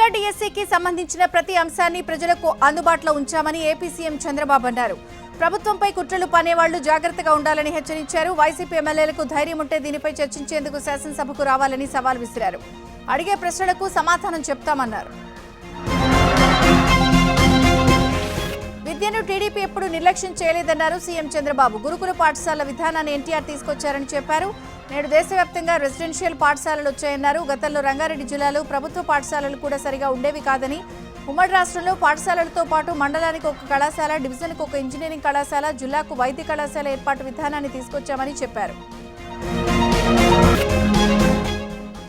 Mega డిఎస్సికి సంబంధించిన ప్రతి అంశాన్ని ప్రజలకు అందుబాటులో ఉంచామని ఏపీ సీఎం చంద్రబాబు అన్నారు. ప్రభుత్వంపై కుట్రలు పనేవాళ్లు జాగ్రత్తగా ఉండాలని హెచ్చరించారు. వైసీపీ ఎమ్మెల్యేలకు ధైర్యం ఉంటే దీనిపై చర్చించేందుకు శాసనసభకు రావాలని సవాల్ విసిరారు. అడిగే ప్రశ్నలకు సమాధానం చెప్తామన్నారు. విద్యను టీడీపీ ఎప్పుడు నిర్లక్ష్యం చేయలేదన్నారు సీఎం చంద్రబాబు. గురుకుల పాఠశాల విధానాన్ని ఎన్టీఆర్ తీసుకొచ్చారని చెప్పారు. నేడు దేశవ్యాప్తంగా రెసిడెన్షియల్ పాఠశాలలు వచ్చాయన్నారు. గతంలో రంగారెడ్డి జిల్లాలో ప్రభుత్వ పాఠశాలలు కూడా సరిగా ఉండేవి కాదని, ఉమ్మడి రాష్ట్రంలో పాఠశాలలతో పాటు మండలానికి ఒక కళాశాల, డివిజన్కు ఒక ఇంజనీరింగ్ కళాశాల, జిల్లాకు వైద్య కళాశాల ఏర్పాటు విధానాన్ని తీసుకొచ్చామని చెప్పారు.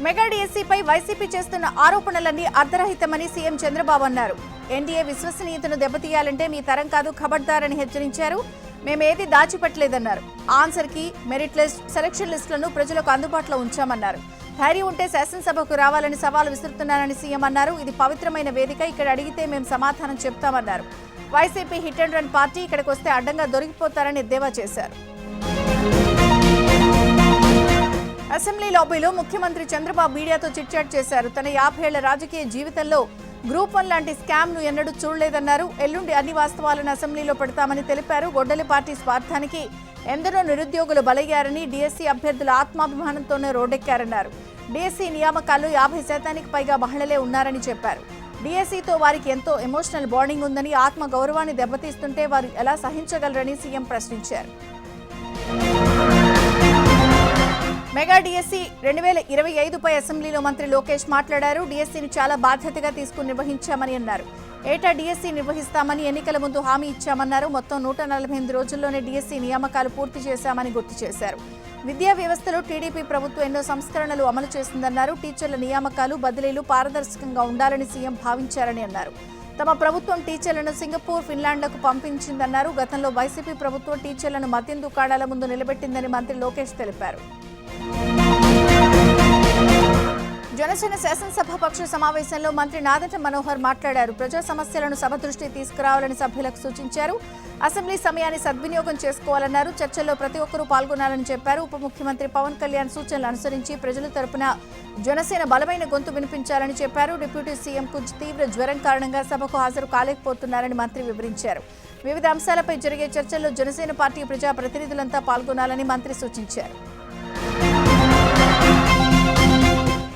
మెగా డిఎస్సిపై వైసీపీ చేస్తున్న ఆరోపణలన్నీ అర్ధరహితమని సీఎం చంద్రబాబు అన్నారు. ఎన్డీఏ విశ్వసనీయతను దెబ్బతీయాలంటే మీ తరం కాదు, ఖబర్దారని హెచ్చరించారు. మేమేది దాచిపెట్టలేదన్నారు. ఆన్సర్ కి, మెరిట్ లిస్ట్, సెలక్షన్ లిస్టులను ప్రజలకు అందుబాటులో ఉంచామన్నారు. ధైర్యం ఉంటే శాసనసభకు రావాలని సవాలు విసురుతున్నారని సీఎం అన్నారు. ఇది పవిత్రమైన వేదిక, ఇక్కడ అడిగితే మేము సమాధానం చెప్తామన్నారు. YCP hit and run party, ఇక్కడికి వస్తే అడ్డంగా దొరికిపోతారని ఎద్దేవా చేశారు. అసెంబ్లీ లాబీలో ముఖ్యమంత్రి చంద్రబాబు మీడియాతో చిట్చాట్ చేశారు. తన 50 ఏళ్ల రాజకీయ జీవితంలో గ్రూప్ 1 లాంటి స్కామ్ ను ఎన్నడూ చూడలేదన్నారు. ఎల్లుండి అన్ని వాస్తవాలను అసెంబ్లీలో పెడతామని తెలిపారు. గొడ్డలి పార్టీ స్వార్థానికి ఎందరో నిరుద్యోగులు బలయ్యారని, డిఎస్సి అభ్యర్థుల ఆత్మాభిమానంతోనే రోడ్డెక్కారన్నారు. డిఎస్సి నియామకాల్లో 50% పైగా మహిళలే ఉన్నారని చెప్పారు. డిఎస్సితో వారికి ఎంతో ఎమోషనల్ బాండింగ్ ఉందని, ఆత్మ గౌరవాన్ని దెబ్బతీస్తుంటే వారు ఎలా సహించగలరని సీఎం ప్రశ్నించారు. మెగా డిఎస్సి 2025పై అసెంబ్లీలో మంత్రి లోకేష్ మాట్లాడారు. డిఎస్సిని చాలా బాధ్యతగా తీసుకుని నిర్వహించామని అన్నారు. ఏటా డిఎస్సి నిర్వహిస్తామని ఎన్నికల ముందు హామీ ఇచ్చామన్నారు. మొత్తం 148 రోజుల్లోనే డిఎస్సి నియామకాలు పూర్తి చేశామని గుర్తు చేశారు. విద్యా వ్యవస్థలో టీడీపీ ప్రభుత్వం ఎన్నో సంస్కరణలు అమలు చేసిందన్నారు. టీచర్ల నియామకాలు, బదిలీలు పారదర్శకంగా ఉండాలని సీఎం భావించారని అన్నారు. తమ ప్రభుత్వం టీచర్లను సింగపూర్, ఫిన్లాండ్లకు పంపించిందన్నారు. గతంలో వైసీపీ ప్రభుత్వం టీచర్లను మద్యం దుకాణాల ముందు నిలబెట్టిందని మంత్రి లోకేష్ తెలిపారు. జనసేన శాసనసభాపక్ష సమావేశంలో మంత్రి నాదెండ్ల మనోహర్ మాట్లాడారు. ప్రజా సమస్యలను సభ దృష్టికి తీసుకురావాలని సభ్యులకు సూచించారు. అసెంబ్లీ సమయాన్ని సద్వినియోగం చేసుకోవాలన్నారు. చర్చల్లో ప్రతి ఒక్కరూ పాల్గొనాలని చెప్పారు. ఉప ముఖ్యమంత్రి పవన్ కళ్యాణ్ సూచనలు అనుసరించి ప్రజల తరపున జనసేన బలమైన గొంతు వినిపించాలని చెప్పారు. డిప్యూటీ సీఎంకు తీవ్ర జ్వరం కారణంగా సభకు హాజరు కాలేకపోతున్నారని మంత్రి వివరించారు. వివిధ అంశాలపై జరిగే చర్చల్లో జనసేన పార్టీ ప్రజా ప్రతినిధులంతా పాల్గొనాలని మంత్రి సూచించారు.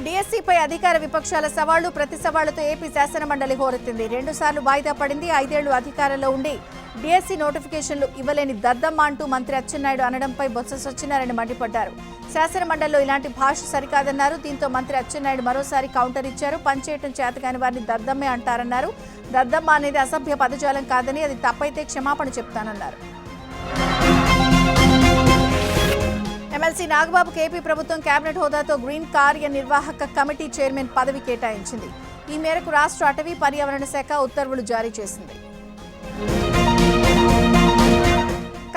డిఎస్సిపై అధికార విపక్షాల సవాళ్లు, ప్రతి సవాళ్లతో ఏపీ శాసనమండలి హోరెత్తింది. 2 సార్లు వాయిదా పడింది. 5 ఏళ్లు అధికారంలో ఉండి డిఎస్సి నోటిఫికేషన్లు ఇవ్వలేని దద్దమ్మ అంటూ మంత్రి అచ్చెన్నాయుడు అనడంపై బొత్స సత్యనారాయణ మండిపడ్డారు. శాసనమండలిలో ఇలాంటి భాష సరికాదన్నారు. దీంతో మంత్రి అచ్చెన్నాయుడు మరోసారి కౌంటర్ ఇచ్చారు. పనిచేయటం చేతకాని వారిని దద్దమ్మే అంటారన్నారు. దద్దమ్మ అనేది అసభ్య పదజాలం కాదని, అది తప్పైతే క్షమాపణ చెప్తానన్నారు. ఎమ్మెల్సీ నాగబాబుకు ఏపీ ప్రభుత్వం కేబినెట్ హోదాతో గ్రీన్ కార్యనిర్వాహక కమిటీ చైర్మన్ పదవి కేటాయించింది. ఈ మేరకు రాష్ట్ర అటవీ పర్యావరణ శాఖ ఉత్తర్వులు జారీ చేసింది.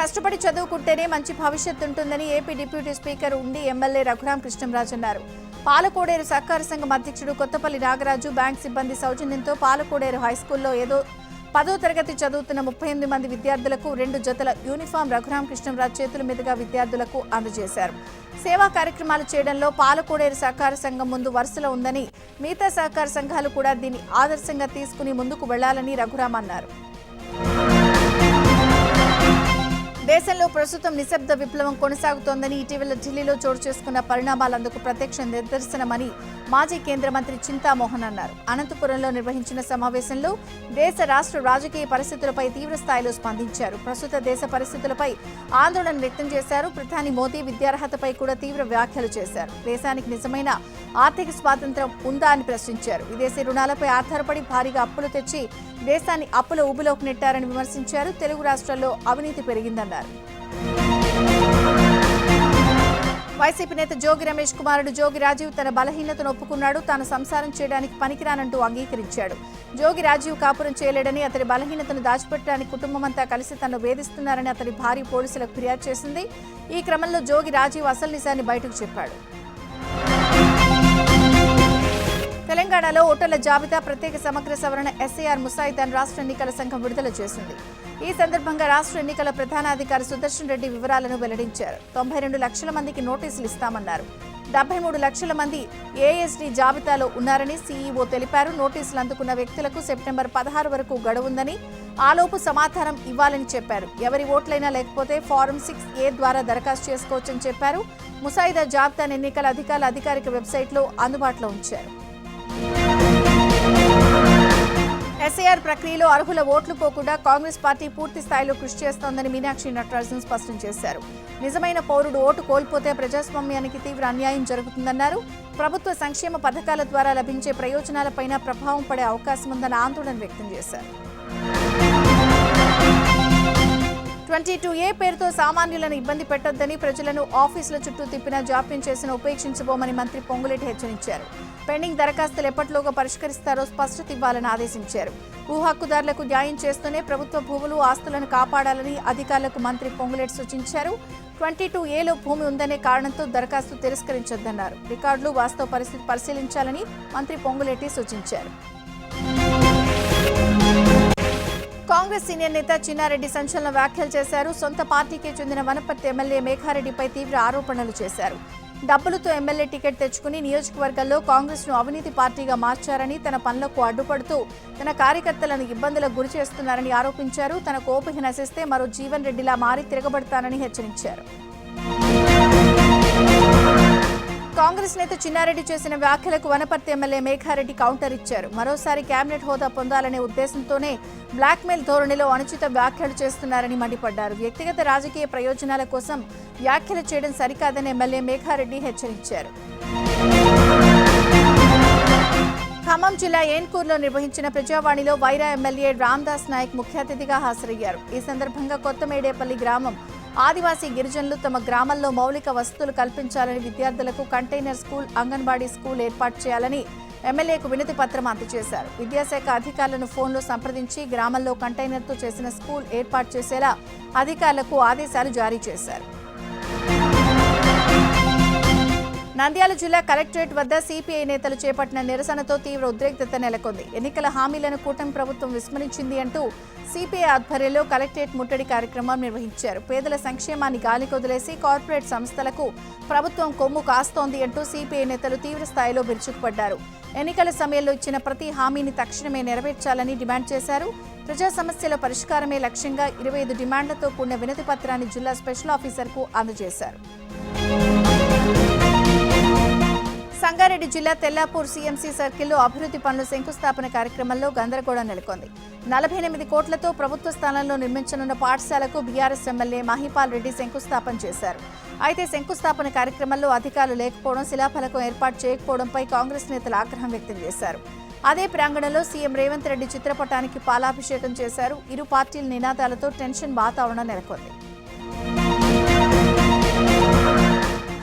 కష్టపడి చదువుకుంటేనే మంచి భవిష్యత్తు ఉంటుందని ఏపీ డిప్యూటీ స్పీకర్ ఉండి ఎమ్మెల్యే రఘురాం కృష్ణంరాజు అన్నారు. పాలకోడేరు సహకార సంఘం అధ్యక్షుడు కొత్తపల్లి నాగరాజు బ్యాంక్ సిబ్బంది సౌజన్యంతో పాలకోడేరు హైస్కూల్లో 10వ తరగతి చదువుతున్న 38 మంది విద్యార్థులకు 2 జతల యూనిఫామ్ రఘురాం కృష్ణంరాజు చేతుల మీదుగా విద్యార్థులకు అందజేశారు. సేవా కార్యక్రమాలు చేయడంలో పాలకోడేరు సహకార సంఘం ముందు వరుసలో ఉందని, మిగతా సహకార సంఘాలు కూడా దీన్ని ఆదర్శంగా తీసుకుని ముందుకు వెళ్లాలని రఘురాం అన్నారు. దేశంలో ప్రస్తుతం నిశ్శబ్ద విప్లవం కొనసాగుతోందని, ఇటీవల ఢిల్లీలో చోటు చేసుకున్న పరిణామాలందుకు ప్రత్యక్ష నిదర్శనమని మాజీ కేంద్ర మంత్రి చింతామోహన్ అన్నారు. అనంతపురంలో నిర్వహించిన సమావేశంలో దేశ రాష్ట్ర రాజకీయ పరిస్థితులపై తీవ్ర స్థాయిలో స్పందించారు. ప్రస్తుత దేశ పరిస్థితులపై ఆందోళన వ్యక్తం చేశారు. ప్రధాని మోదీ విద్యార్హతపై కూడా తీవ్ర వ్యాఖ్యలు చేశారు. దేశానికి నిజమైన ఆర్థిక స్వాతంత్ర్యం ఉందా అని ప్రశ్నించారు. విదేశీ రుణాలపై ఆధారపడి భారీగా అప్పులు తెచ్చి దేశాన్ని అప్పుల ఊబిలోకి నెట్టారని విమర్శించారు. తెలుగు రాష్ట్రాల్లో అవినీతి పెరిగిందన్నారు. వైసీపీ నేత జోగి రమేష్ కుమారుడు జోగి రాజీవ్ తన బలహీనతను ఒప్పుకున్నాడు. తాను సంసారం చేయడానికి పనికిరానంటూ అంగీకరించాడు. జోగి రాజీవ్ కాపురం చేయలేడని, అతని బలహీనతను దాచిపెట్టడానికి కుటుంబమంతా కలిసి తనను వేధిస్తున్నారని అతని భార్య పోలీసులకు ఫిర్యాదు చేసింది. ఈ క్రమంలో జోగి రాజీవ్ అసలు నిజాన్ని బయటకు చెప్పాడు. తెలంగాణలో ఓటర్ల జాబితా ప్రత్యేక సమగ్ర సవరణ ఎస్ఐఆర్ ముసాయిదాను రాష్ట్ర ఎన్నికల సంఘం విడుదల చేసింది. ఈ సందర్భంగా రాష్ట్ర ఎన్నికల ప్రధానాధికారి సుదర్శన్ రెడ్డి వివరాలను వెల్లడించారు. 92 లక్షల మందికి నోటీసులు ఇస్తామన్నారు. 73 లక్షల మంది ఏఎస్డీ జాబితాలో ఉన్నారని సీఈఓ తెలిపారు. నోటీసులు అందుకున్న వ్యక్తులకు సెప్టెంబర్ 16 వరకు గడువుందని, ఆలోపు సమాధానం ఇవ్వాలని చెప్పారు. ఎవరి ఓట్లైనా లేకపోతే ఫారం 6A ద్వారా దరఖాస్తు చేసుకోవచ్చని చెప్పారు. ముసాయిదా జాబితాను ఎన్నికల అధికారుల అధికారిక వెబ్సైట్లో అందుబాటులో ఉంచారు. ఎస్ఐఆర్ ప్రక్రియలో అర్హుల ఓట్లు పోకుండా కాంగ్రెస్ పార్టీ పూర్తి స్థాయిలో కృషి చేస్తోందని మీనాక్షి నటరాజన్ స్పష్టం చేశారు. నిజమైన పౌరుడు ఓటు కోల్పోతే ప్రజాస్వామ్యానికి తీవ్ర అన్యాయం జరుగుతుందన్నారు. ప్రభుత్వ సంక్షేమ పథకాల ద్వారా లభించే ప్రయోజనాలపైన ప్రభావం పడే అవకాశం ఉందన్న ఆందోళన వ్యక్తం చేశారు. 22A పేరుతో సామాన్యులను ఇబ్బంది పెట్టొద్దని, ప్రజలను ఆఫీసుల చుట్టూ తిప్పినా జాప్యం చేసిన ఉపేక్షించబోమని మంత్రి పొంగులేటి హెచ్చరించారు. పెండింగ్ దరఖాస్తులు ఎప్పటిలోగా పరిష్కరిస్తారో స్పష్టత ఇవ్వాలని ఆదేశించారు. భూ హక్కుదారులకు న్యాయం చేస్తూనే ప్రభుత్వ భూములు, ఆస్తులను కాపాడాలని అధికారులకు మంత్రి పొంగులేటి సూచించారు. 22Aలో భూమి ఉందనే కారణంతో దరఖాస్తు తిరస్కరించొద్దన్నారు. రికార్డులు, వాస్తవ పరిస్థితి పరిశీలించాలని మంత్రి పొంగులేటి సూచించారు. కాంగ్రెస్ సీనియర్ నేత చిన్నారెడ్డి సంచలన వ్యాఖ్యలు చేశారు. సొంత పార్టీకే చెందిన వనపర్తి ఎమ్మెల్యే మేఘారెడ్డిపై తీవ్ర ఆరోపణలు చేశారు. డబ్బులతో ఎమ్మెల్యే టికెట్ తెచ్చుకుని నియోజకవర్గాల్లో కాంగ్రెస్ను అవినీతి పార్టీగా మార్చారని, తన పనులకు అడ్డుపడుతూ తన కార్యకర్తలను ఇబ్బందులకు గురి చేస్తున్నారని ఆరోపించారు. తన కోపిక నశిస్తే మరో జీవన్ రెడ్డిలా మారి తిరగబడతానని హెచ్చరించారు. కాంగ్రెస్ నేత చిన్నారెడ్డి చేసిన వ్యాఖ్యలకు వనపర్తి ఎమ్మెల్యే మేఘారెడ్డి కౌంటర్ ఇచ్చారు. మరోసారి కేబినెట్ హోదా పొందాలనే ఉద్దేశంతోనే బ్లాక్మెయిల్ ధోరణిలో అనుచిత వ్యాఖ్యలు చేస్తున్నారని మండిపడ్డారు. వ్యక్తిగత రాజకీయ ప్రయోజనాల కోసం వ్యాఖ్యలు చేయడం సరికాదని ఎమ్మెల్యే మేఘారెడ్డి హెచ్చరించారు. ఖమ్మం జిల్లా ఏన్కూరులో నిర్వహించిన ప్రజావాణిలో వైరా ఎమ్మెల్యే రామ్దాస్ నాయక్ ముఖ్య అతిథిగా హాజరయ్యారు. ఈ సందర్భంగా కొత్తమేడేపల్లి గ్రామం ఆదివాసీ గిరిజనులు తమ గ్రామంలో మౌలిక వసతులు కల్పించాలని, విద్యార్థులకు కంటైనర్ స్కూల్, అంగన్వాడీ స్కూల్ ఏర్పాటు చేయాలని ఎమ్మెల్యేకు వినతి పత్రం అందజేశారు. విద్యాశాఖ అధికారులను ఫోన్లో సంప్రదించి గ్రామంలో కంటైనర్తో చేసిన స్కూల్ ఏర్పాటు చేసేలా అధికారులకు ఆదేశాలు జారీ చేశారు. నంద్యాల జిల్లా కలెక్టరేట్ వద్ద సిపిఐ నేతలు చేపట్టిన నిరసనతో తీవ్ర ఉద్రిక్తత నెలకొంది. ఎన్నికల హామీలను కూటమి ప్రభుత్వం విస్మరించింది అంటూ సిపిఐ ఆధ్వర్యంలో కలెక్టరేట్ ముట్టడి కార్యక్రమం నిర్వహించారు. పేదల సంక్షేమాన్ని గాలికొదిలేసి కార్పొరేట్ సంస్థలకు ప్రభుత్వం కొమ్ము కాస్తోంది అంటూ సిపిఐ నేతలు తీవ్ర స్థాయిలో విరుచుకుపడ్డారు. ఎన్నికల సమయంలో ఇచ్చిన ప్రతి హామీని తక్షణమే నెరవేర్చాలని డిమాండ్ చేశారు. ప్రజా సమస్యల పరిష్కారమే లక్ష్యంగా 25 డిమాండ్లతో కూడిన వినతి పత్రాన్ని జిల్లా స్పెషల్ ఆఫీసర్కు అందజేశారు. సంగారెడ్డి జిల్లా తెల్లాపూర్ సీఎంసీ సర్కిల్లో అభివృద్ధి పనుల శంకుస్థాపన కార్యక్రమంలో గందరగోళం నెలకొంది. 48 కోట్లతో ప్రభుత్వ స్థానంలో నిర్మించనున్న పాఠశాలకు బీఆర్ఎస్ ఎమ్మెల్యే మహిపాల్ రెడ్డి శంకుస్థాపన చేశారు. అయితే శంకుస్థాపన కార్యక్రమంలో అధికారులు లేకపోవడం, శిలాఫలకం ఏర్పాటు చేయకపోవడంపై కాంగ్రెస్ నేతలు ఆగ్రహం వ్యక్తం చేశారు. అదే ప్రాంగణంలో సీఎం రేవంత్ రెడ్డి చిత్రపటానికి పాలాభిషేకం చేశారు. ఇరు పార్టీల నినాదాలతో టెన్షన్ వాతావరణం నెలకొంది.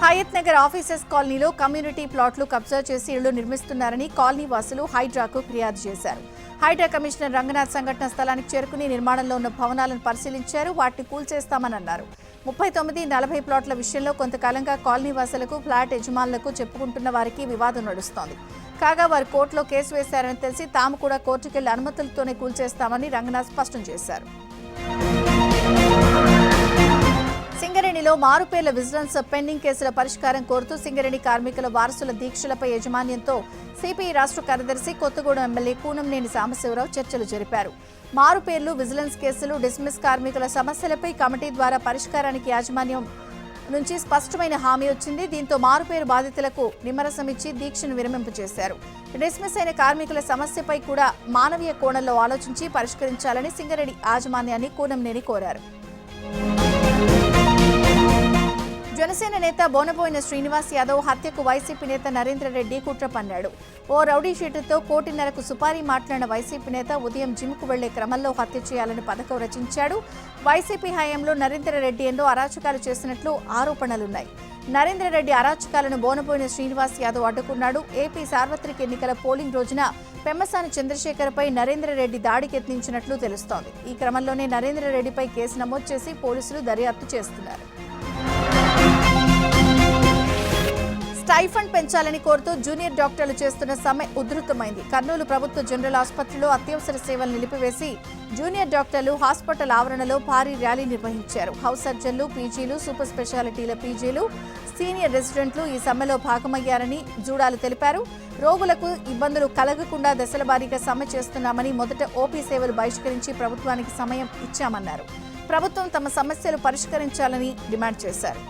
హయత్ నగర్ ఆఫీసర్స్ కాలనీలో కమ్యూనిటీ ప్లాట్లు కబ్జా చేసి ఇళ్లు నిర్మిస్తున్నారని కాలనీ వాసులు హైడ్రాకు ఫిర్యాదు చేశారు. హైడ్రా కమిషనర్ రంగనాథ్ సంఘటన స్థలానికి చేరుకుని నిర్మాణంలో ఉన్న భవనాలను పరిశీలించారు. వాటిని కూల్చేస్తామని అన్నారు. 39, 40 ప్లాట్ల విషయంలో కొంతకాలంగా కాలనీ వాసులకు, ఫ్లాట్ యజమానులకు చెప్పుకుంటున్న వారికి వివాదం నడుస్తోంది. కాగా వారు కోర్టులో కేసు వేశారని తెలిసి తాము కూడా కోర్టుకెళ్లి అనుమతులతోనే కూల్చేస్తామని రంగనాథ్ స్పష్టం చేశారు. సింగరేణిలో మారుపేర్ల విజిలెన్స్ పెండింగ్ కేసుల పరిష్కారం కోరుతూ సింగరేణి కార్మికుల వారసుల దీక్షలపై యాజమాన్యంతో సిపిఐ రాష్ట్ర కార్యదర్శి కొత్తగూడెం ఎమ్మెల్యే కూనంనేని సాంబశివరావు చర్చలు జరిపారు. మారుపేర్లు, విజిలెన్స్ కేసులు, డిస్మిస్ కార్మికుల సమస్యలపై కమిటీ ద్వారా పరిష్కారానికి యాజమాన్యం నుంచి స్పష్టమైన హామీ వచ్చింది. దీంతో మారుపేరు బాధితులకు నిమ్మరసమిచ్చి దీక్షను విరమింపజేశారు. డిస్మిస్ అయిన కార్మికుల సమస్యపై కూడా మానవీయ కోణంలో ఆలోచించి పరిష్కరించాలని సింగరేణి యాజమాన్యాన్ని కూనంనేని కోరారు. జనసేన నేత బోనబోయిన శ్రీనివాస్ యాదవ్ హత్యకు వైసీపీ నేత నరేంద్ర రెడ్డి కుట్ర పన్నాడు. ఓ రౌడీ షీటుతో 1.5 కోటి సుపారీ మాట్లాడిన వైసీపీ నేత ఉదయం జిమ్కు వెళ్లే క్రమంలో హత్య చేయాలని పథకం రచించాడు. వైసీపీ హయాంలో నరేంద్ర రెడ్డి ఎన్నో అరాచకాలు చేసినట్లు ఆరోపణలున్నాయి. నరేంద్ర రెడ్డి అరాచకాలను బోనబోయిన శ్రీనివాస్ యాదవ్ అడ్డుకున్నాడు. ఏపీ సార్వత్రిక ఎన్నికల పోలింగ్ రోజున పెమ్మసాని చంద్రశేఖర్పై నరేంద్ర రెడ్డి దాడికి యత్నించినట్లు తెలుస్తోంది. ఈ క్రమంలోనే నరేంద్ర రెడ్డిపై కేసు నమోదు చేసి పోలీసులు దర్యాప్తు చేస్తున్నారు. స్టైఫండ్ పెంచాలని కోరుతూ జూనియర్ డాక్టర్లు చేస్తున్న సమ్మె ఉధృతమైంది. కర్నూలు ప్రభుత్వ జనరల్ ఆసుపత్రిలో అత్యవసర సేవలు నిలిపివేసి జూనియర్ డాక్టర్లు హాస్పిటల్ ఆవరణలో భారీ ర్యాలీ నిర్వహించారు. హౌస్ సర్జన్లు, పీజీలు, సూపర్ స్పెషాలిటీల పీజీలు, సీనియర్ రెసిడెంట్లు ఈ సమ్మెలో భాగమయ్యారని జూడాలు తెలిపారు. రోగులకు ఇబ్బందులు కలగకుండా దశల వారీగా సమ్మె చేస్తున్నామని, మొదట ఓపీ సేవలు బహిష్కరించి ప్రభుత్వానికి సమయం ఇచ్చామన్నారు. ప్రభుత్వం తమ సమస్యలు పరిష్కరించాలని డిమాండ్ చేశారు.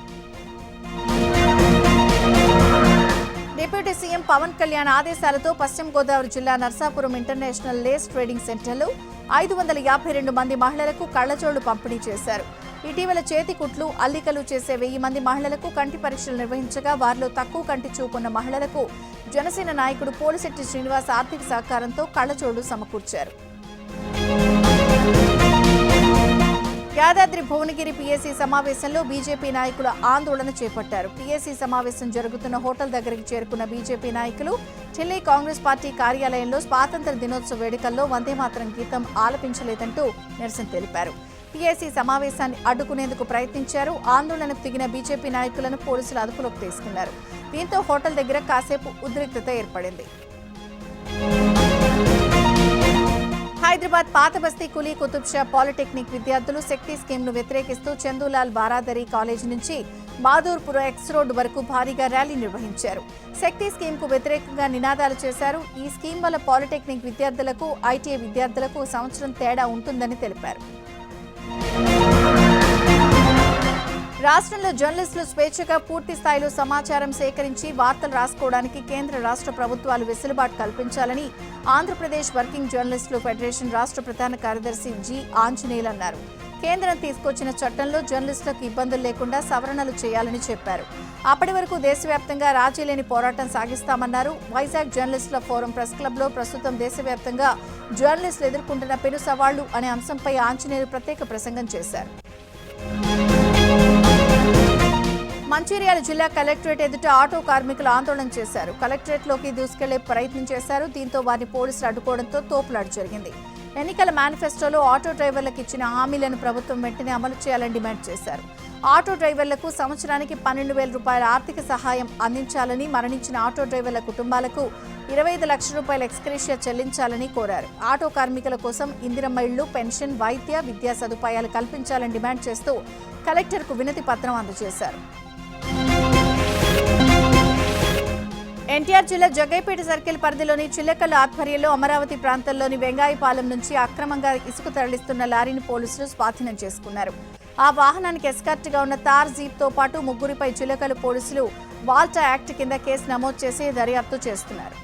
డిప్యూటీ సీఎం పవన్ కళ్యాణ్ ఆదేశాలతో పశ్చిమ గోదావరి జిల్లా నర్సాపురం ఇంటర్నేషనల్ లేస్ ట్రేడింగ్ సెంటర్లో 552 మంది మహిళలకు కళ్లజోళ్లు పంపిణీ చేశారు. ఇటీవల చేతి కుట్లు, అల్లికలు చేసే 1000 మంది మహిళలకు కంటి పరీక్షలు నిర్వహించగా వారిలో తక్కువ కంటి చూపున్న మహిళలకు జనసేన నాయకుడు పోలిశెట్టి శ్రీనివాస్ ఆర్థిక సహకారంతో కళ్లజోళ్లు సమకూర్చారు. యాదాద్రి భువనగిరి పీఏసీ సమావేశంలో బీజేపీ నాయకులు ఆందోళన చేపట్టారు. పీఏసీ సమావేశం జరుగుతున్న హోటల్ దగ్గరికి చేరుకున్న బీజేపీ నాయకులు ఢిల్లీ కాంగ్రెస్ పార్టీ కార్యాలయంలో స్వాతంత్ర దినోత్సవ వేడుకల్లో వందేమాతరం గీతం ఆలపించలేదంటూ నిరసన తెలిపారు. పీఏసీ సమావేశాన్ని అడ్డుకునేందుకు ప్రయత్నించారు. ఆందోళనకు దిగిన బీజేపీ నాయకులను పోలీసులు అదుపులోకి తీసుకున్నారు. దీంతో హోటల్ దగ్గర కాసేపు ఉద్రిక్తత ఏర్పడింది. హైదరాబాద్ పాత బస్తీ కులీ కుతుబ్ షా పాలిటెక్నిక్ విద్యార్థులు శక్తి స్కీమ్ను వ్యతిరేకిస్తూ చందూలాల్ బారాదరి కాలేజీ నుంచి మాధూర్పుర ఎక్స్ రోడ్ వరకు భారీగా ర్యాలీ నిర్వహించారు. శక్తి స్కీమ్కు వ్యతిరేకంగా నినాదాలు చేశారు. ఈ స్కీమ్ వల్ల పాలిటెక్నిక్ విద్యార్థులకు, ఐటీఐ విద్యార్థులకు సంవత్సరం తేడా ఉంటుందని తెలిపారు. రాష్ట్రంలో జర్నలిస్టులు స్వేచ్ఛగా పూర్తి స్థాయిలో సమాచారం సేకరించి వార్తలు రాసుకోవడానికి కేంద్ర రాష్ట్ర ప్రభుత్వాలు వెసులుబాటు కల్పించాలని ఆంధ్రప్రదేశ్ వర్కింగ్ జర్నలిస్టులు ఫెడరేషన్ రాష్ట్ర ప్రధాన కార్యదర్శి జి ఆంజనేయులు అన్నారు. కేంద్రం తీసుకొచ్చిన చట్టంలో జర్నలిస్టులకు ఇబ్బందులు లేకుండా సవరణలు చేయాలని చెప్పారు. అప్పటి వరకు దేశవ్యాప్తంగా రాజీ లేని పోరాటం సాగిస్తామన్నారు. వైజాగ్ జర్నలిస్టుల ఫోరం ప్రెస్ క్లబ్లో ప్రస్తుతం దేశవ్యాప్తంగా జర్నలిస్టులు ఎదుర్కొంటున్న పెను సవాళ్లు అనే అంశంపై ఆంజనేయులు ప్రత్యేక ప్రసంగం చేశారు. మంచిర్యాల జిల్లా కలెక్టరేట్ ఎదుట ఆటో కార్మికులు ఆందోళన చేశారు. కలెక్టరేట్లోకి దూసుకెళ్లే ప్రయత్నం చేశారు. దీంతో వారిని పోలీసులు అడ్డుకోవడంతో తోపులాట జరిగింది. ఎన్నికల మేనిఫెస్టోలో ఆటో డ్రైవర్లకు ఇచ్చిన హామీలను ప్రభుత్వం వెంటనే అమలు చేయాలని డిమాండ్ చేశారు. ఆటో డ్రైవర్లకు సంవత్సరానికి 12,000 రూపాయల ఆర్థిక సహాయం అందించాలని, మరణించిన ఆటో డ్రైవర్ల కుటుంబాలకు 25 లక్షల రూపాయల ఎక్స్గ్రేషియా చెల్లించాలని కోరారు. ఆటో కార్మికుల కోసం ఇందిరమ్మ ఇళ్లు, పెన్షన్, వైద్య, విద్యా సదుపాయాలు కల్పించాలని డిమాండ్ చేస్తూ కలెక్టర్కు వినతి పత్రం అందజేశారు. ఎన్టీఆర్ జిల్లా జగ్గైపేట సర్కిల్ పరిధిలోని చిల్లకల్ల ఆధ్వర్యంలో అమరావతి ప్రాంతంలోని వెంగాయిపాలెం నుంచి అక్రమంగా ఇసుక తరలిస్తున్న లారీని పోలీసులు స్వాధీనం చేసుకున్నారు. ఆ వాహనానికి ఎస్కార్ట్గా ఉన్న తార్ జీప్తో పాటు 3గురిపై చిల్లకల్లు పోలీసులు వాల్టా యాక్ట్ కింద కేసు నమోదు చేసి దర్యాప్తు చేస్తున్నారు.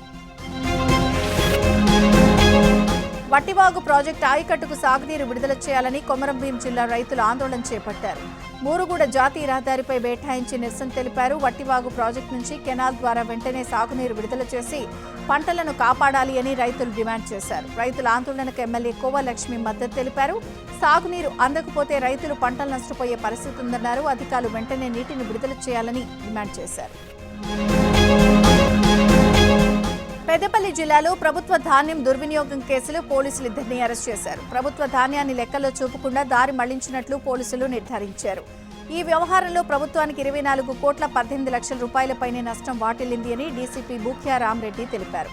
వట్టివాగు ప్రాజెక్టు ఆయకట్టుకు సాగునీరు విడుదల చేయాలని కొమరంభీం జిల్లా రైతులు ఆందోళన చేపట్టారు. మూరుగుడ జాతీయ రహదారిపై బైఠాయించి నిరసన తెలిపారు. వట్టివాగు ప్రాజెక్టు నుంచి కెనాల్ ద్వారా వెంటనే సాగునీరు విడుదల చేసి పంటలను కాపాడాలి అని రైతులు డిమాండ్ చేశారు. రైతుల ఆందోళనకు ఎమ్మెల్యే కోవ లక్ష్మి మద్దతు తెలిపారు. సాగునీరు అందకపోతే రైతులు పంటలు నష్టపోయే పరిస్థితి ఉందన్నారు. అధికారులు వెంటనే నీటిని విడుదల చేయాలని డిమాండ్ చేశారు. పెద్దపల్లి జిల్లాలో ప్రభుత్వ ధాన్యం దుర్వినియోగం కేసులో పోలీసులు 2ని అరెస్ట్ చేశారు. ప్రభుత్వ ధాన్యాన్ని లెక్కల్లో చూపకుండా దారి మళ్లించినట్లు పోలీసులు నిర్ధారించారు. ఈ వ్యవహారంలో ప్రభుత్వానికి 24,18 లక్షల రూపాయలపైనే నష్టం వాటిల్లింది అని డీసీపీ బూఖ్యా రామరెడ్డి తెలిపారు.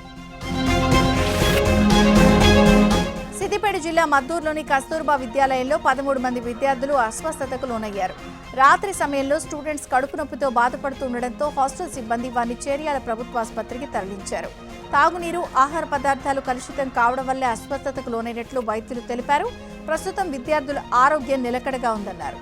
సిద్దిపేట జిల్లా మద్దూరులోని కస్తూర్బా విద్యాలయంలో 13 మంది విద్యార్థులు అస్వస్థతకు లోనయ్యారు. రాత్రి సమయంలో స్టూడెంట్స్ కడుపు నొప్పితో బాధపడుతుండటంతో హాస్టల్ సిబ్బంది వారిని చేర్యాల ప్రభుత్వ ఆసుపత్రికి తరలించారు. తాగునీరు, ఆహార పదార్థాలు కలుషితం కావడం వల్లే అస్వస్థతకు లోనైనట్లు వైద్యులు తెలిపారు. ప్రస్తుతం విద్యార్థుల ఆరోగ్యం నిలకడగా ఉందన్నారు.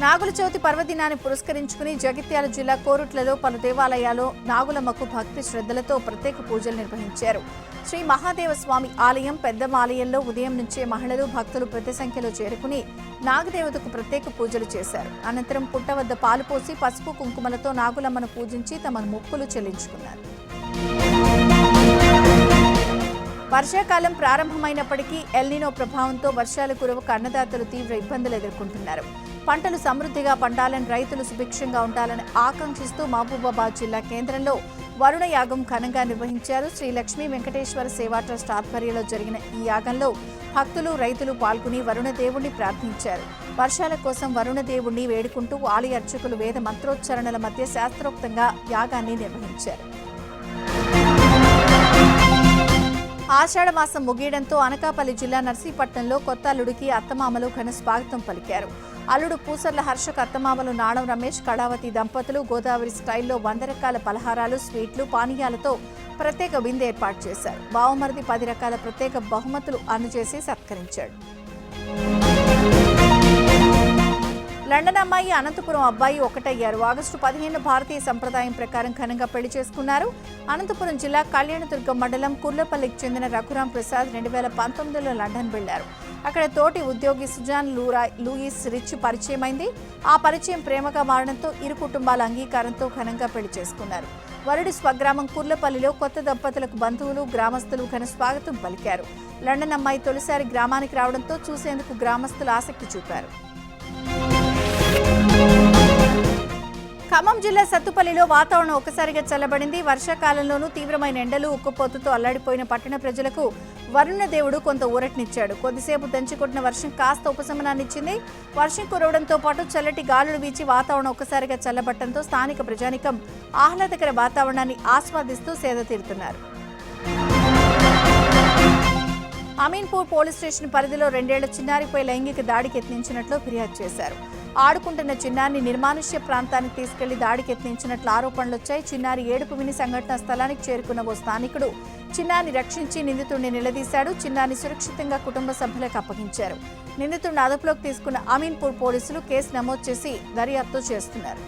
నాగుల చవితి పర్వదినాన్ని పురస్కరించుకుని జగిత్యాల జిల్లా కోరుట్లలో పలు దేవాలయాల్లో నాగులమ్మకు భక్తి శ్రద్ధలతో ప్రత్యేక పూజలు నిర్వహించారు. శ్రీ మహాదేవ స్వామి ఆలయం, పెద్దమ్మ ఆలయంలో ఉదయం నుంచే మహిళలు, భక్తులు పెద్ద సంఖ్యలో చేరుకుని నాగదేవతకు ప్రత్యేక పూజలు చేశారు. అనంతరం పుట్ట వద్ద పాలు పోసి పసుపు కుంకుమలతో నాగులమ్మను పూజించి తమ మొక్కులు చెల్లించుకున్నారు. వర్షాకాలం ప్రారంభమైనప్పటికీ ఎల్నినో ప్రభావంతో వర్షాలు కురవక అన్నదాతలు తీవ్ర ఇబ్బందులు ఎదుర్కొంటున్నారు. పంటలు సమృద్ధిగా పండాలని, రైతులు సుభిక్షంగా ఉండాలని ఆకాంక్షిస్తూ మహబూబాబాద్ జిల్లా కేంద్రంలో వరుణ యాగం ఘనంగా నిర్వహించారు. శ్రీ లక్ష్మీ వెంకటేశ్వర సేవా ట్రస్ట్ ఆధ్వర్యంలో జరిగిన ఈ యాగంలో భక్తులు, రైతులు పాల్గొని వరుణ దేవుణ్ణి ప్రార్థించారు. వర్షాల కోసం వరుణ దేవుణ్ణి వేడుకుంటూ ఆలయ అర్చకులు వేద మంత్రోచ్చరణల మధ్య శాస్త్రోక్తంగా యాగాన్ని నిర్వహించారు. ఆషాఢమాసం ముగియడంతో అనకాపల్లి జిల్లా నర్సీపట్నంలో కొత్త అల్లుడికి అత్తమామలు ఘన స్వాగతం పలికారు. అల్లుడు పూసర్ల హర్షకు అత్తమామలు నాడం రమేష్, కళావతి దంపతులు గోదావరి స్టైల్లో 100 రకాల పలహారాలు, స్వీట్లు, పానీయాలతో ప్రత్యేక విందు ఏర్పాటు చేశారు. బావమరిది 10 రకాల ప్రత్యేక బహుమతులు అందజేసి సత్కరించాడు. లండన్ అమ్మాయి, అనంతపురం అబ్బాయి ఒకటయ్యారు. ఆగస్టు 15 భారతీయ సంప్రదాయం ప్రకారం ఘనంగా పెళ్లి చేసుకున్నారు. అనంతపురం జిల్లా కళ్యాణదుర్గం మండలం కుర్లపల్లికి చెందిన రఘురాం ప్రసాద్ 2019లో లండన్ వెళ్లారు. అక్కడ తోటి ఉద్యోగి సుజాన్ లూయిస్ రిచ్ పరిచయమైంది. ఆ పరిచయం ప్రేమగా మారడంతో ఇరు కుటుంబాల అంగీకారంతో ఘనంగా పెళ్లి చేసుకున్నారు. వరుడి స్వగ్రామం కుర్లపల్లిలో కొత్త దంపతులకు బంధువులు, గ్రామస్తులు ఘన స్వాగతం పలికారు. లండన్ అమ్మాయి తొలిసారి గ్రామానికి రావడంతో చూసేందుకు గ్రామస్తులు ఆసక్తి చూపారు. ఖమ్మం జిల్లా సత్తుపల్లిలో వాతావరణం ఒక్కసారిగా చల్లబడింది. వర్షాకాలంలోనూ తీవ్రమైన ఎండలు, ఉక్కుపోతుతో అల్లాడిపోయిన పట్టణ ప్రజలకు వరుణ దేవుడు కొంత ఊరటనిచ్చాడు. కొద్దిసేపు దంచికొట్టిన వర్షం కాస్త ఉపశమనాన్నిచ్చింది. వర్షం కురవడంతో పాటు చల్లటి గాలులు వీచి వాతావరణం ఒక్కసారిగా చల్లబట్టడంతో స్థానిక ప్రజానికం ఆహ్లాదకర వాతావరణాన్ని ఆస్వాదిస్తూ సేద తీరుతున్నారు. అమీన్పూర్ పోలీస్ స్టేషన్ పరిధిలో 2 ఏళ్ల చిన్నారిపై లైంగిక దాడికి యత్నించినట్లు ఫిర్యాదు చేశారు. ఆడుకుంటున్న చిన్నారిని నిర్మానుష్య ప్రాంతానికి తీసుకెళ్లి దాడికి యత్నించినట్లు ఆరోపణలొచ్చాయి. చిన్నారి ఏడుపు విని సంఘటనా స్థలానికి చేరుకున్న ఓ స్థానికుడు చిన్నారిని రక్షించి నిందితుడిని నిలదీశాడు. చిన్నారిని సురక్షితంగా కుటుంబ సభ్యులకు అప్పగించారు. నిందితుడిని అదుపులోకి తీసుకున్న అమీన్పూర్ పోలీసులు కేసు నమోదు చేసి దర్యాప్తు చేస్తున్నారు.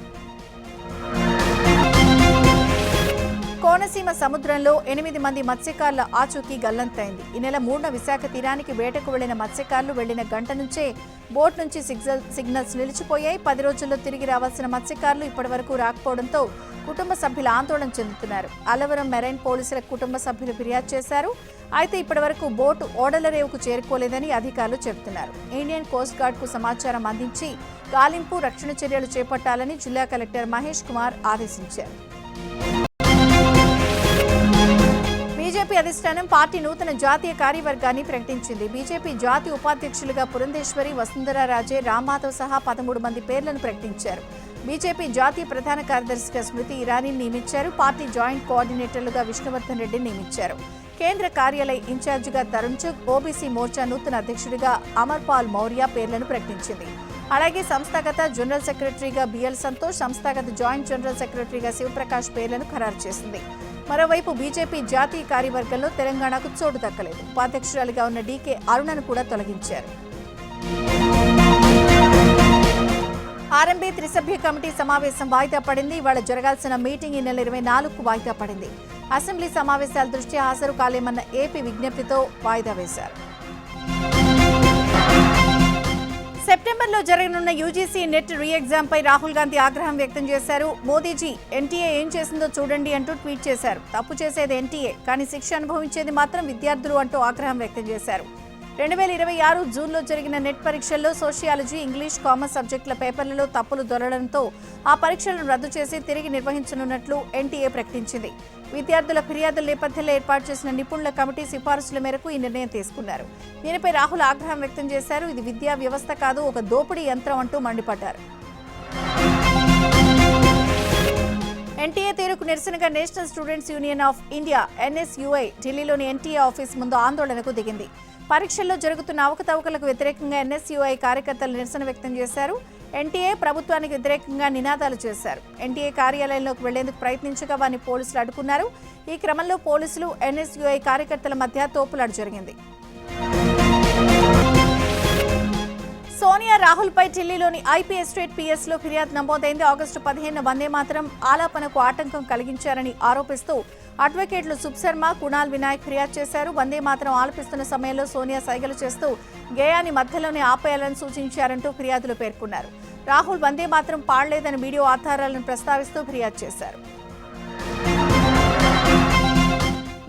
కోనసీమ సముద్రంలో 8 మంది మత్స్యకారుల ఆచూకీ గల్లంతైంది. ఈ నెల 3న విశాఖ తీరానికి వేటకు వెళ్లిన మత్స్యకారులు వెళ్లిన గంట నుంచే బోట్ నుంచి సిగ్నల్స్ నిలిచిపోయాయి. 10 రోజుల్లో తిరిగి రావాల్సిన మత్స్యకారులు ఇప్పటివరకు రాకపోవడంతో కుటుంబ సభ్యులు ఆందోళన చెందుతున్నారు. అలవరం మెరైన్ పోలీసులకు కుటుంబ సభ్యులు ఫిర్యాదు చేశారు. అయితే ఇప్పటివరకు బోటు ఓడలరేవుకు చేరుకోలేదని అధికారులు చెబుతున్నారు. ఇండియన్ కోస్ట్ గార్డ్ కు సమాచారం అందించి గాలింపు, రక్షణ చర్యలు చేపట్టాలని జిల్లా కలెక్టర్ మహేష్ కుమార్ ఆదేశించారు. బీజేపీ అధిష్టానం పార్టీ నూతన జాతీయ కార్యవర్గాన్ని ప్రకటించింది. బీజేపీ జాతీయ ఉపాధ్యక్షులుగా పురంధేశ్వరి, వసుంధరా రాజే, రామ్మాధవ్ సహా 13 మంది పేర్లను ప్రకటించారు. బీజేపీ జాతీయ ప్రధాన కార్యదర్శిగా స్మృతి ఇరానీని నియమించారు. పార్టీ జాయింట్ కోఆర్డినేటర్లుగా విష్ణువర్ధన్ రెడ్డిని నియమించారు. కేంద్ర కార్యాలయ ఇన్ఛార్జిగా తరుణ్ చుగ్, ఓబీసీ మోర్చా నూతన అధ్యక్షుడిగా అమర్ పాల్ మౌర్య పేర్లను ప్రకటించింది. అలాగే సంస్థాగత జనరల్ సెక్రటరీగా బిఎల్ సంతోష్, సంస్థాగత జాయింట్ జనరల్ సెక్రటరీగా శివప్రకాష్ పేర్లను ఖరారు చేసింది. మరోవైపు బీజేపీ జాతీయ కార్యవర్గంలో తెలంగాణకు చోటు దక్కలేదు. ఉపాధ్యక్షురాలిగా ఉన్న డీకే అరుణను కూడా తొలగించారు. ఆర్ఎంబీ త్రిసభ్య కమిటీ సమావేశం వాయిదా పడింది. ఇవాళ జరగాల్సిన మీటింగ్ ఈ నెల 24కు వాయిదా పడింది. అసెంబ్లీ సమావేశాల దృష్ట్యా హాజరు కాలేమన్న ఏపీ విజ్ఞప్తితో వాయిదా వేశారు. సెప్టెంబర్లో జరగనున్న యూజీసీ నెట్ రీ ఎగ్జామ్ పై రాహుల్ గాంధీ ఆగ్రహం వ్యక్తం చేశారు. మోదీజీ ఎన్టీఏ ఏం చేసిందో చూడండి అంటూ ట్వీట్ చేశారు. తప్పు చేసేది ఎన్టీఏ, కానీ శిక్ష అనుభవించేది మాత్రం విద్యార్థులు అంటూ ఆగ్రహం వ్యక్తం చేశారు. 2026 జూన్లో జరిగిన నెట్ పరీక్షల్లో సోషియాలజీ, ఇంగ్లీష్, కామర్స్ సబ్జెక్టుల పేపర్లలో తప్పులు దొరకడంతో ఆ పరీక్షలను రద్దు చేసి తిరిగి నిర్వహించనున్నట్లు ఎన్టీఏ ప్రకటించింది. విద్యార్థుల ఫిర్యాదుల నేపథ్యంలో ఏర్పాటు చేసిన నిపుణుల కమిటీ సిఫారసుల మేరకు ఈ నిర్ణయం తీసుకున్నారు. దీనిపై రాహుల్ ఆగ్రహం వ్యక్తం చేశారు. ఇది విద్యా వ్యవస్థ కాదు, ఒక దోపిడీ యంత్రం అంటూ మండిపడ్డారు. ఎన్టీఏ తీరుకు నిరసనగా national students union of India NSUI ఢిల్లీలోని ఎన్టీఏ ఆఫీస్ ముందు ఆందోళనకు దిగింది. పరీక్షల్లో జరుగుతున్న అవకతవకలకు వ్యతిరేకంగా ఎన్ఎస్యుఐ కార్యకర్తలు నిరసన వ్యక్తం చేశారు. ఎన్టీఏ ప్రభుత్వానికి వ్యతిరేకంగా నినాదాలు చేశారు. ఎన్టీఏ కార్యాలయంలోకి వెళ్లేందుకు ప్రయత్నించగా వారిని పోలీసులు అడ్డుకున్నారు. ఈ క్రమంలో పోలీసులు, ఎన్ఎస్యుఐ కార్యకర్తల మధ్య తోపులాట జరిగింది. సోనియా రాహుల్పై ఢిల్లీలోని ఐపీ ఎస్టేట్ పిఎస్లో ఫిర్యాదు నమోదైంది. ఆగస్టు 15న వందే మాతరం ఆలాపనకు ఆటంకం కలిగించారని ఆరోపిస్తూ అడ్వకేట్లు సుబ్శర్మ, కుణాల్ వినాయక్ ఫిర్యాదు చేశారు. వందే మాతరం ఆలపిస్తున్న సమయంలో సోనియా సైగలు చేస్తూ గేయాన్ని మధ్యలోనే ఆపేయాలని సూచించారంటూ ఫిర్యాదులో పేర్కొన్నారు. రాహుల్ వందే మాతరం పాడలేదని వీడియో ఆధారాలను ప్రస్తావిస్తూ ఫిర్యాదు చేశారు.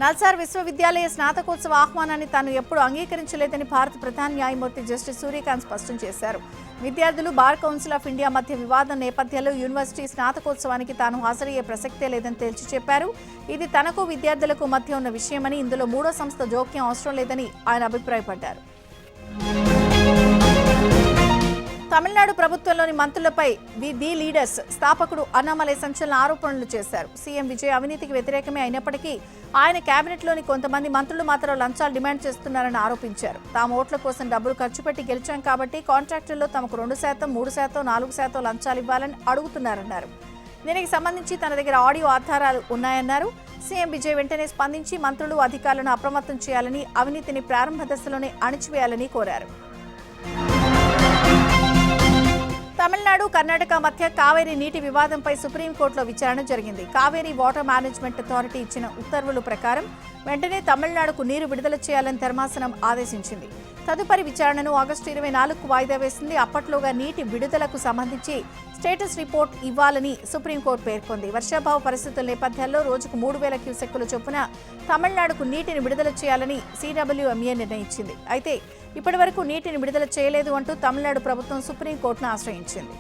నల్సార్ విశ్వవిద్యాలయ స్నాతకోత్సవ ఆహ్వానాన్ని తాను ఎప్పుడూ అంగీకరించలేదని భారత ప్రధాన న్యాయమూర్తి జస్టిస్ సూర్యకాంత్ స్పష్టం చేశారు. విద్యార్థులు బార్ కౌన్సిల్ ఆఫ్ ఇండియా మధ్య వివాదం నేపథ్యంలో యూనివర్సిటీ స్నాతకోత్సవానికి తాను హాజరయ్యే ప్రసక్తే లేదని తేల్చి చెప్పారు. ఇది తనకు విద్యార్థులకు మధ్య ఉన్న విషయమని, ఇందులో మూడో సంస్థ జోక్యం అవసరం లేదని ఆయన అభిప్రాయపడ్డారు. తమిళనాడు ప్రభుత్వంలోని మంత్రులపై ది లీడర్స్ స్థాపకుడు అన్నామలై సంచలన ఆరోపణలు చేశారు. సీఎం విజయ్ అవినీతికి వ్యతిరేకమే అయినప్పటికీ ఆయన కేబినెట్లోని కొంతమంది మంత్రులు మాత్రం లంచాలు డిమాండ్ చేస్తున్నారని ఆరోపించారు. తాము ఓట్ల కోసం డబ్బులు ఖర్చు పెట్టి గెలిచాం కాబట్టి కాంట్రాక్టుల్లో తమకు 2%, 3%, 4% లంచాలు ఇవ్వాలని అడుగుతున్నారన్నారు. దీనికి సంబంధించి తన దగ్గర ఆడియో ఆధారాలు ఉన్నాయన్నారు. సీఎం విజయ్ వెంటనే స్పందించి మంత్రులు, అధికారులను అప్రమత్తం చేయాలని, అవినీతిని ప్రారంభ దశలోనే అణిచివేయాలని కోరారు. తమిళనాడు, కర్ణాటక మధ్య కావేరీ నీటి వివాదంపై సుప్రీంకోర్టులో విచారణ జరిగింది. కావేరీ వాటర్ మేనేజ్మెంట్ అథారిటీ ఇచ్చిన ఉత్తర్వుల ప్రకారం వెంటనే తమిళనాడుకు నీరు విడుదల చేయాలని ధర్మాసనం ఆదేశించింది. తదుపరి విచారణను ఆగస్టు 24కు వాయిదా వేసింది. అప్పట్లోగా నీటి విడుదలకు సంబంధించి స్టేటస్ రిపోర్ట్ ఇవ్వాలని సుప్రీంకోర్టు పేర్కొంది. వర్షాభావ పరిస్థితుల నేపథ్యంలో రోజుకు 3000 క్యూసెక్కుల చొప్పున తమిళనాడుకు నీటిని విడుదల చేయాలని CWMA నిర్ణయించింది. అయితే ఇప్పటి వరకు నీటిని విడుదల చేయలేదు అంటూ తమిళనాడు ప్రభుత్వం సుప్రీంకోర్టును ఆశ్రయించింది.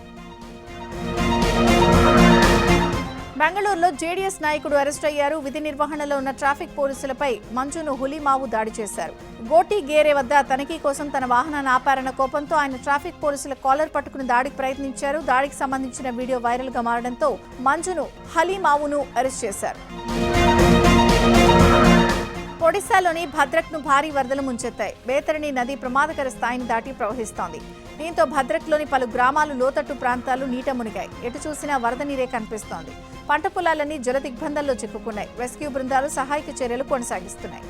బెంగళూరులో జేడీఎస్ నాయకుడు అరెస్ట్ అయ్యారు. విధి నిర్వహణలో ఉన్న ట్రాఫిక్ పోలీసులపై మంజును హులీమావు దాడి చేశారు. గోటి గేరే వద్ద తనిఖీ కోసం తన వాహనాన్ని ఆపారన్న కోపంతో ఆయన ట్రాఫిక్ పోలీసుల కాలర్ పట్టుకుని దాడికి ప్రయత్నించారు. దాడికి సంబంధించిన వీడియో వైరల్ గా మారడంతో మంజును హలీమావును అరెస్ట్ చేశారు. ఒడిశాలోని భద్రక్ను భారీ వరదలు ముంచెత్తాయి. బేతరణి నది ప్రమాదకర స్థాయిని దాటి ప్రవహిస్తోంది. దీంతో భద్రక్లోని పలు గ్రామాలు, లోతట్టు ప్రాంతాలు నీట మునిగాయి. ఎటు చూసినా వరద నీరే కనిపిస్తోంది. పంట పొలాలన్నీ జల దిగ్బంధంలో చిక్కుకున్నాయి. రెస్క్యూ బృందాలు సహాయక చర్యలు కొనసాగిస్తున్నాయి.